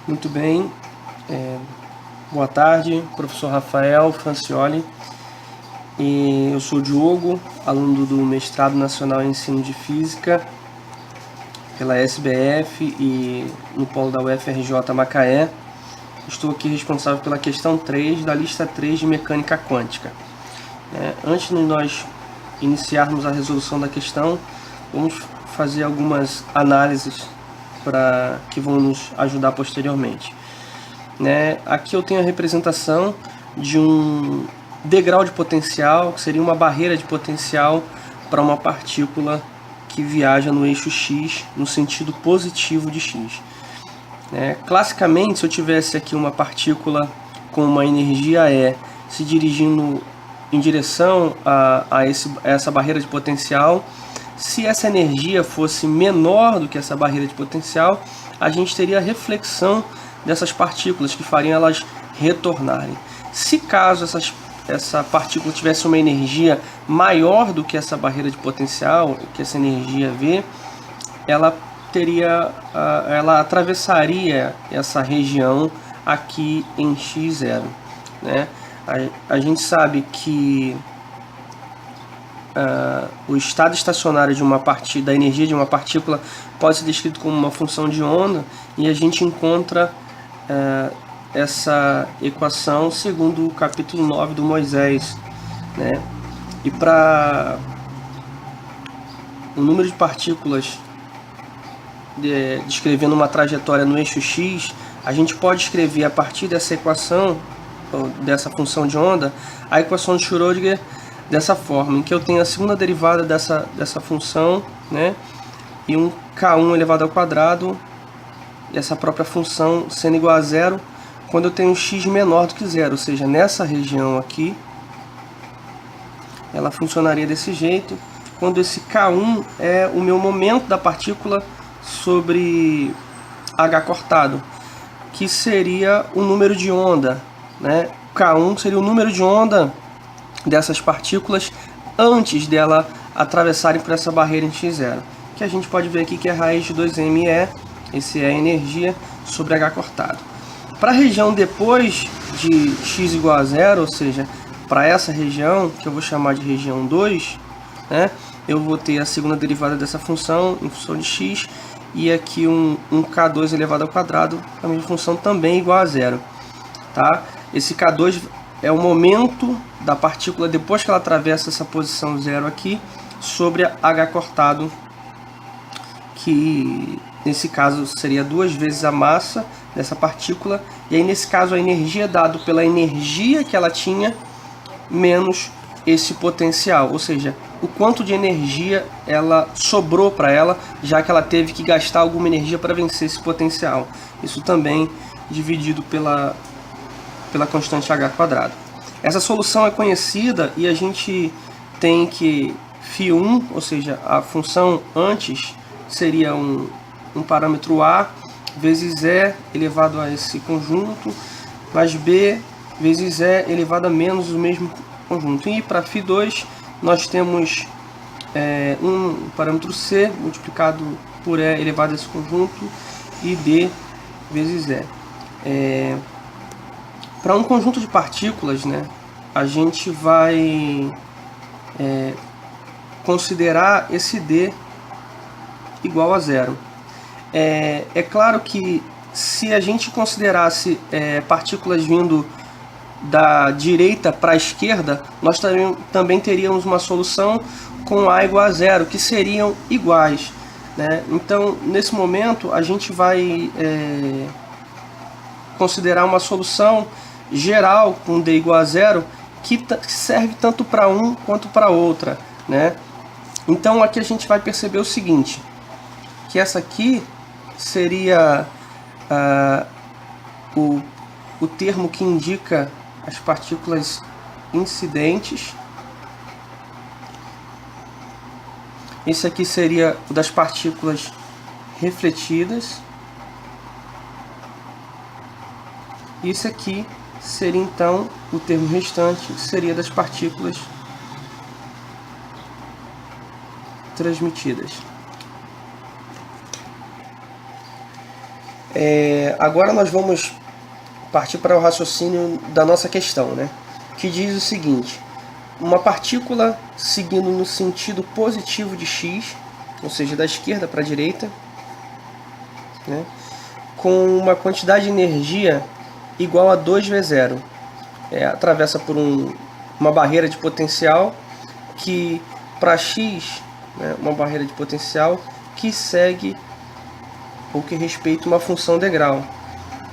Muito bem, boa tarde, professor Rafael Francioli. Eu sou o Diogo, aluno do Mestrado Nacional em Ensino de Física pela SBF e no polo da UFRJ Macaé. Estou aqui responsável pela questão 3 da lista 3 de Mecânica Quântica. Antes de nós iniciarmos a resolução da questão, vamos fazer algumas análises que vão nos ajudar posteriormente. Aqui eu tenho a representação de um degrau de potencial, que seria uma barreira de potencial para uma partícula que viaja no eixo X, no sentido positivo de X. Classicamente, se eu tivesse aqui uma partícula com uma energia E se dirigindo em direção a essa barreira de potencial, se essa energia fosse menor do que essa barreira de potencial, a gente teria a reflexão dessas partículas, que fariam elas retornarem. Se caso essa partícula tivesse uma energia maior do que essa barreira de potencial, que essa energia V, ela atravessaria essa região aqui em x0. A gente sabe que o estado estacionário da energia de uma partícula pode ser descrito como uma função de onda, e a gente encontra essa equação segundo o capítulo 9 do Moisés. E para o número de partículas descrevendo uma trajetória no eixo X, a gente pode escrever a partir dessa equação, dessa função de onda, a equação de Schrödinger dessa forma, em que eu tenho a segunda derivada dessa função, e um k1 elevado ao quadrado, e essa própria função sendo igual a zero, quando eu tenho x menor do que zero, ou seja, nessa região aqui, ela funcionaria desse jeito, quando esse k1 é o meu momento da partícula sobre h cortado, que seria o número de onda, k1 seria o número de onda dessas partículas antes dela atravessarem por essa barreira em x0, que a gente pode ver aqui que é raiz de 2mE, esse é a energia sobre h cortado. Para a região depois de x igual a zero, ou seja, para essa região, que eu vou chamar de região 2, eu vou ter a segunda derivada dessa função em função de x, e aqui um k2 elevado ao quadrado, a mesma função também igual a zero. Esse k2 é o momento da partícula depois que ela atravessa essa posição zero aqui, sobre h cortado, que nesse caso seria 2 vezes a massa dessa partícula, e aí nesse caso a energia é dado pela energia que ela tinha menos esse potencial, ou seja, o quanto de energia ela sobrou para ela, já que ela teve que gastar alguma energia para vencer esse potencial. Isso também dividido pela constante h quadrado. Essa solução é conhecida e a gente tem que φ1, ou seja, a função antes seria um parâmetro A vezes E elevado a esse conjunto, mais B vezes E elevado a menos o mesmo conjunto. E para φ2 nós temos um parâmetro C multiplicado por E elevado a esse conjunto e D vezes E. Para um conjunto de partículas, a gente vai considerar esse D igual a zero. É claro que se a gente considerasse partículas vindo da direita para a esquerda, nós também teríamos uma solução com A igual a zero, que seriam iguais. Então, nesse momento, a gente vai considerar uma solução geral com D igual a zero, que serve tanto para um quanto para outra. Então, aqui a gente vai perceber o seguinte, que essa aqui seria o termo que indica as partículas incidentes. Esse aqui seria o das partículas refletidas. Isso aqui seria então o termo restante, seria das partículas transmitidas. Agora nós vamos partir para o raciocínio da nossa questão, né? Que diz o seguinte: uma partícula seguindo no sentido positivo de x, ou seja, da esquerda para a direita, né? Com uma quantidade de energia igual a 2V0. Atravessa por uma barreira de potencial que, para x, né, uma barreira de potencial que segue ou que respeita uma função degrau,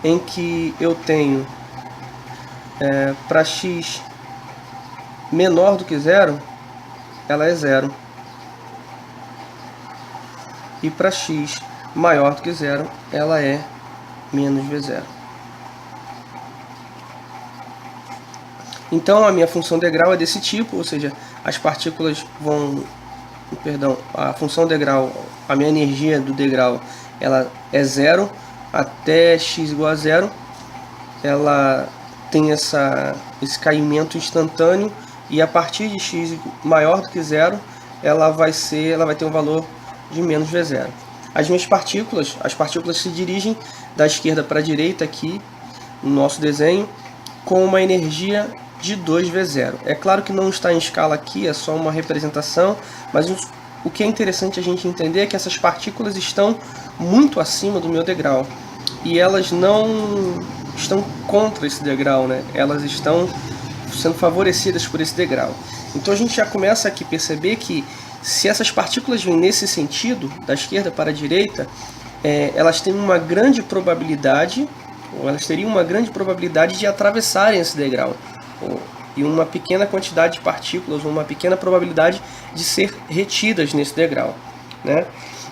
em que eu tenho para x menor do que 0, ela é 0. E para x maior do que 0, ela é menos V0. Então a minha função degrau é desse tipo, ou seja, as partículas vão... a função degrau, a minha energia do degrau, ela é 0 até x igual a 0. Ela tem esse caimento instantâneo, e a partir de x maior do que 0, ela vai ter um valor de menos V0. As partículas se dirigem da esquerda para a direita aqui no nosso desenho com uma energia de 2V0. É claro que não está em escala aqui, é só uma representação, mas o que é interessante a gente entender é que essas partículas estão muito acima do meu degrau, e elas não estão contra esse degrau, né? Elas estão sendo favorecidas por esse degrau. Então a gente já começa aqui a perceber que, se essas partículas vêm nesse sentido, da esquerda para a direita, elas têm uma grande probabilidade, ou elas teriam uma grande probabilidade de atravessarem esse degrau, e uma pequena quantidade de partículas, ou uma pequena probabilidade de ser retidas nesse degrau, né?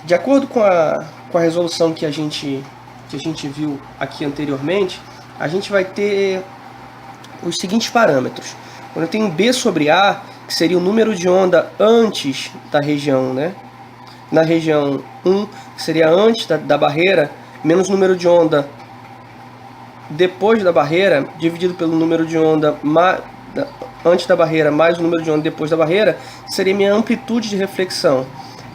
De acordo com a resolução que a gente viu aqui anteriormente, a gente vai ter os seguintes parâmetros. Quando eu tenho B sobre A, que seria o número de onda antes da região, né? Na região 1, que seria antes da barreira, menos o número de onda depois da barreira, dividido pelo número de onda antes da barreira, mais o número de onda depois da barreira, seria minha amplitude de reflexão.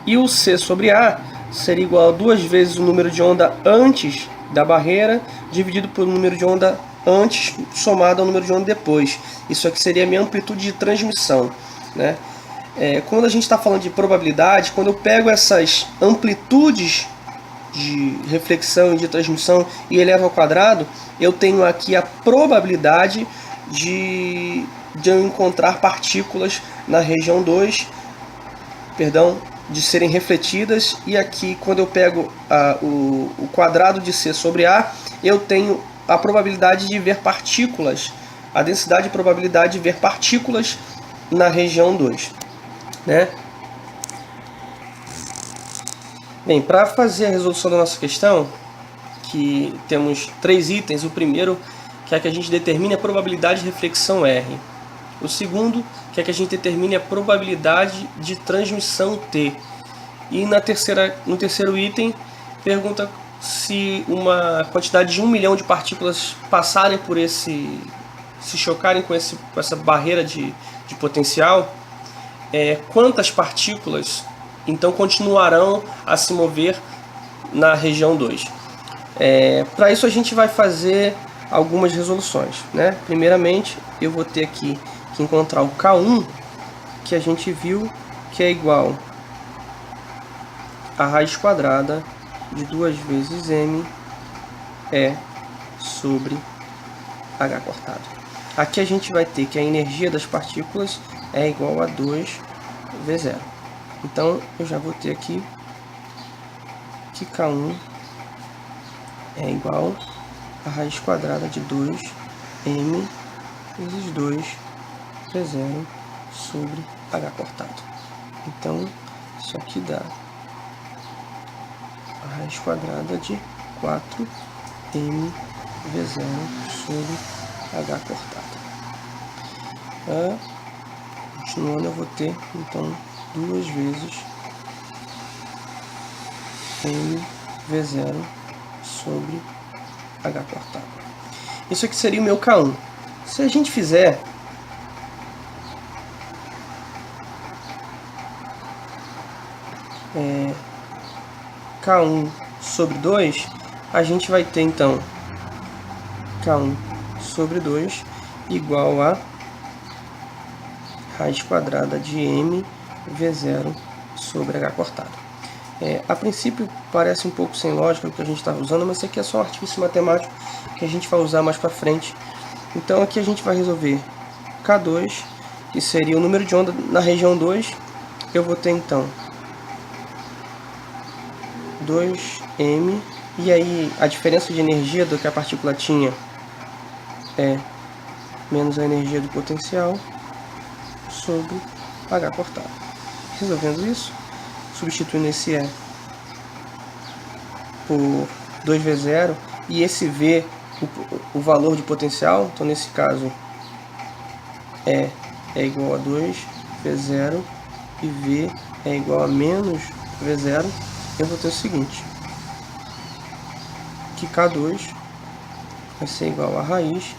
E o C sobre A seria igual a 2 vezes o número de onda antes da barreira, dividido pelo número de onda antes, somado ao número de onda depois. Isso aqui seria a minha amplitude de transmissão, né? Quando a gente está falando de probabilidade, quando eu pego essas amplitudes de reflexão e de transmissão e elevo ao quadrado, eu tenho aqui a probabilidade de eu encontrar partículas na região 2, de serem refletidas. E aqui, quando eu pego o quadrado de C sobre A, eu tenho a probabilidade de ver partículas, a densidade e probabilidade de ver partículas na região 2, né? Bem, para fazer a resolução da nossa questão, que temos 3 itens. O primeiro, que é que a gente determine a probabilidade de reflexão R. O segundo, que é que a gente determine a probabilidade de transmissão T. E no terceiro item, pergunta se uma quantidade de 1 milhão de partículas passarem por se chocarem com essa barreira de potencial, quantas partículas então continuarão a se mover na região 2. Para isso a gente vai fazer algumas resoluções, né? Primeiramente, eu vou ter aqui que encontrar o K1, que a gente viu que é igual a raiz quadrada de 2 vezes m sobre h cortado. Aqui a gente vai ter que a energia das partículas é igual a 2V0. Então eu já vou ter aqui que K1 é igual a raiz quadrada de 2m vezes 2V0 sobre h cortado. Então isso aqui dá a raiz quadrada de 4mV0 sobre h cortado. Continuando, eu vou ter então 2 vezes mV0 sobre h cortado. Isso aqui seria o meu K1. Se a gente fizer K1 sobre 2, a gente vai ter então K1 sobre 2 igual a raiz quadrada de m V0 sobre h cortado. A princípio parece um pouco sem lógica o que a gente está usando, mas isso aqui é só um artifício matemático que a gente vai usar mais para frente. Então aqui a gente vai resolver K2, que seria o número de onda na região 2. Eu vou ter então 2m, e aí a diferença de energia do que a partícula tinha é menos a energia do potencial sobre h cortado. Resolvendo isso, substituindo esse E por 2V0 e esse V, o valor de potencial, então nesse caso E é igual a 2V0 e V é igual a menos V0, eu vou ter o seguinte, que K2 vai ser igual a raiz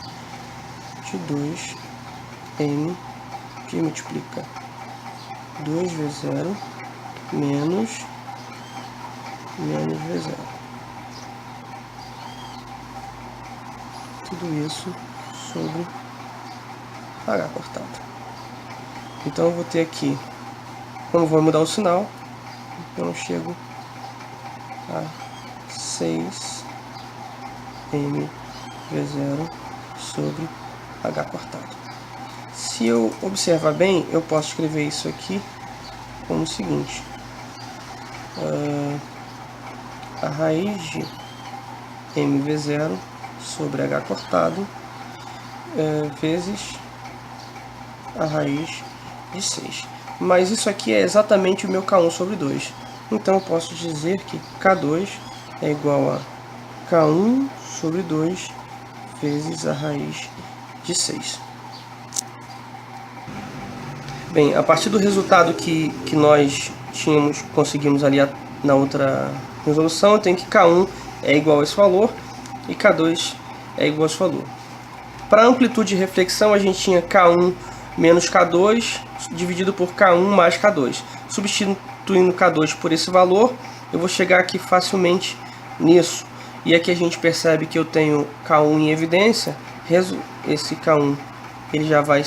de 2m que multiplica 2V0 menos V0. Tudo isso sobre h cortado. Então eu vou ter aqui, como vou mudar o sinal, então eu chego a 6m V0 sobre h cortado. Se eu observar bem, eu posso escrever isso aqui como o seguinte, a raiz de mv0 sobre h cortado vezes a raiz de 6. Mas isso aqui é exatamente o meu K1 sobre 2. Então eu posso dizer que K2 é igual a K1 sobre 2 vezes a raiz de 6. Bem, a partir do resultado que nós conseguimos ali na outra resolução, eu tenho que K1 é igual a esse valor e K2 é igual a esse valor. Para a amplitude de reflexão, a gente tinha K1 menos K2 dividido por K1 mais K2. Substituindo K2 por esse valor, eu vou chegar aqui facilmente nisso. E aqui a gente percebe que eu tenho K1 em evidência. Esse K1 ele já vai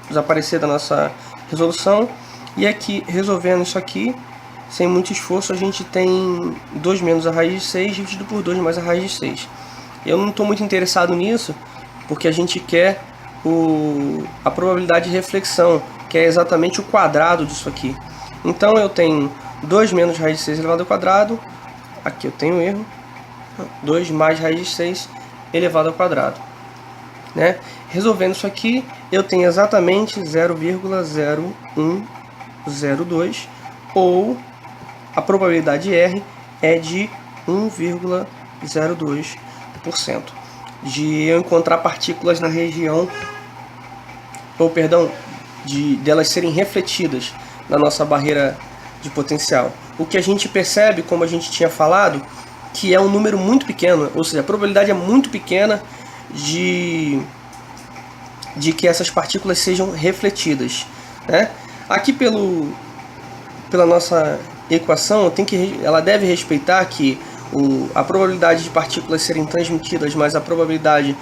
desaparecer da nossa resolução. E aqui, resolvendo isso aqui, sem muito esforço, a gente tem 2 menos a raiz de 6 dividido por 2 mais a raiz de 6. Eu não estou muito interessado nisso, porque a gente quer a probabilidade de reflexão, que é exatamente o quadrado disso aqui. Então eu tenho 2 menos raiz de 6 elevado ao quadrado, aqui eu tenho erro, 2 mais raiz de 6 elevado ao quadrado. Né? Resolvendo isso aqui, eu tenho exatamente 0,0102, ou a probabilidade R é de 1,02% de eu encontrar partículas na região, ou perdão, delas serem refletidas na nossa barreira de potencial. O que a gente percebe, como a gente tinha falado, que é um número muito pequeno, ou seja, a probabilidade é muito pequena de que essas partículas sejam refletidas. Né? Aqui pela nossa equação, ela deve respeitar que a probabilidade de partículas serem transmitidas mais a probabilidade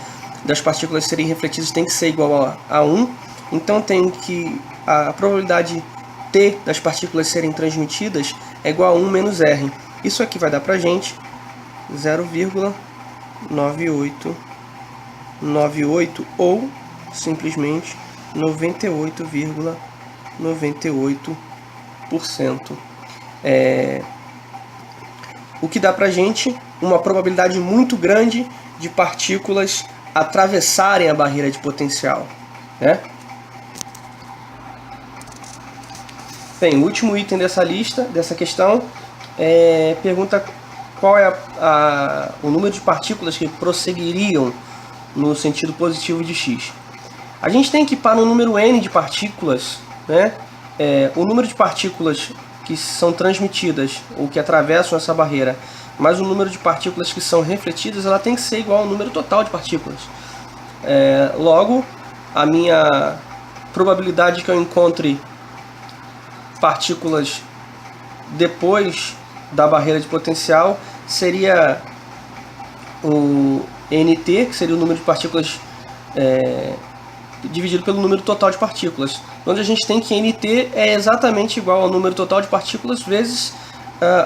das partículas serem refletidas tem que ser igual a 1. Então tem que a probabilidade T das partículas serem transmitidas é igual a 1 menos R. Isso aqui vai dar pra gente 0,9898 ou simplesmente 98,98%. O que dá pra gente uma probabilidade muito grande de partículas atravessarem a barreira de potencial. Né? Bem, o último item dessa lista, dessa questão, pergunta qual é o número de partículas que prosseguiriam no sentido positivo de x. A gente tem que ir para um número n de partículas, né? O número de partículas que são transmitidas ou que atravessam essa barreira, mais o número de partículas que são refletidas, ela tem que ser igual ao número total de partículas. Logo, a minha probabilidade que eu encontre partículas depois da barreira de potencial seria o NT, que seria o número de partículas dividido pelo número total de partículas, onde a gente tem que NT é exatamente igual ao número total de partículas vezes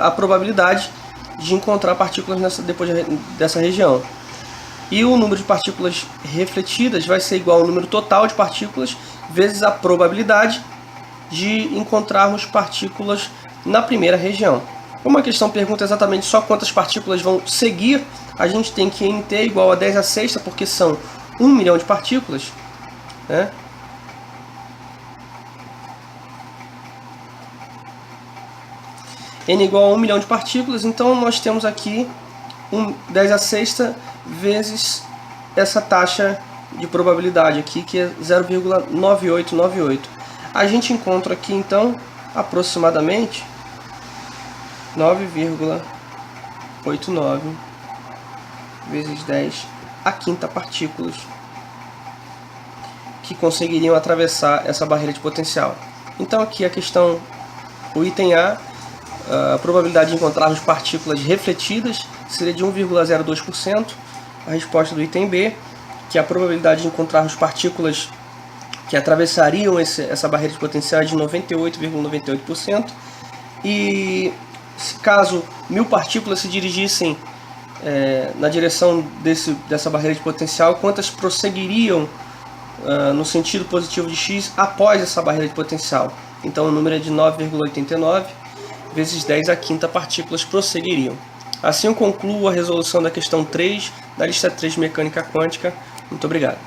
a probabilidade de encontrar partículas depois dessa região. E o número de partículas refletidas vai ser igual ao número total de partículas vezes a probabilidade de encontrarmos partículas na primeira região. Como a questão pergunta exatamente só quantas partículas vão seguir, a gente tem que NT igual a 10 a sexta, porque são 1 milhão de partículas, né? N igual a 1 milhão de partículas, então nós temos aqui 10 a sexta vezes essa taxa de probabilidade aqui, que é 0,9898. A gente encontra aqui então aproximadamente 9,89 vezes 10 a quinta partículas que conseguiriam atravessar essa barreira de potencial. Então aqui a questão, o item A, a probabilidade de encontrarmos partículas refletidas seria de 1,02%. A resposta do item B, que a probabilidade de encontrarmos partículas que atravessariam essa barreira de potencial é de 98,98%. E caso 1000 partículas se dirigissem na direção dessa barreira de potencial, quantas prosseguiriam no sentido positivo de x após essa barreira de potencial? Então o número é de 9,89 vezes 10 a quinta partículas prosseguiriam. Assim eu concluo a resolução da questão 3 da lista 3 de mecânica quântica. Muito obrigado.